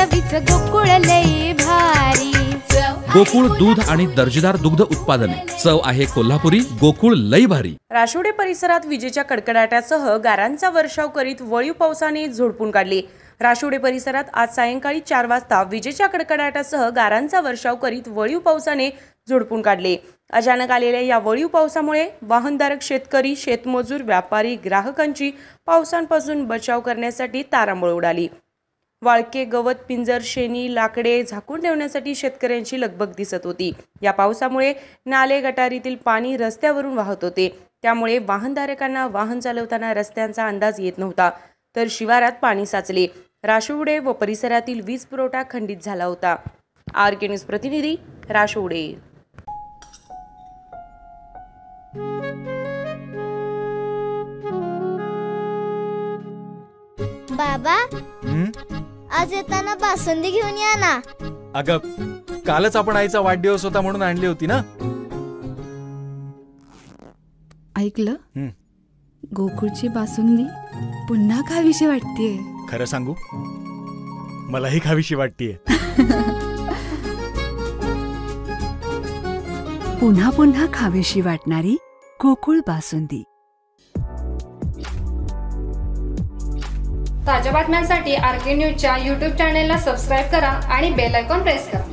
चवीच गोकुळ लई भारी। गोकुळ दूध आणि दर्जेदार दुग्ध उत्पादने, चव आहे कोल्हापुरी, गोकुळ लई भारी। राशिवडे परिसरात विजेच्या कडकडाटासह गारांचा वर्षाव करीत वळीव पावसाने झोडपून काढली। राशिवडे परिसरात आज सायंकाळी 4 वाजता विजेच्या कडकडाटासह गारांचा वर्षाव करीत वळीव पावसाने झोडपून काढले। अचानक आलेल्या या वळीव पावसामुळे वाहनधारक शेतकरी, शेतमजूर, व्यापारी, ग्राहकांची पावसापासून बचाव करण्यासाठी तारांबळ उडाली। वाळके, गवत, पिंजर, शेणी, लाकडे झाकून ठेवण्यासाठी शेतकऱ्यांची लगबग दिसत होती। या पावसामुळे नाले, गटारीतील पाणी रस्त्यावरून वाहत होते, त्यामुळे वाहनधारकांना वाहन चालवताना रस्त्यांचा अंदाज येत नव्हता, तर शिवारात पाणी साचले। राशिवडे व परिसरातील वीज पुरवठा खंडित झाला होता। RK न्यूज प्रतिनिधी, राशिवडे। बाबा, आज येताना बासुंदी घेऊन या ना। अगं, कालच आपण आईचा वाढदिवस होता म्हणून आणली होती ना। ऐकलं, गोकुळची बासुंदी पुन्हा खावीशी वाटतेय। खरं सांगू, मलाही खावीशी वाटतेय। पुन्हा पुन्हा खावीशी वाटणारी गोकुळ बासुंदी। ताज्या बातम्यांसाठी RK न्यूजच्या YouTube चॅनेलला सबस्क्राईब करा आणि बेल आयकॉन प्रेस करा।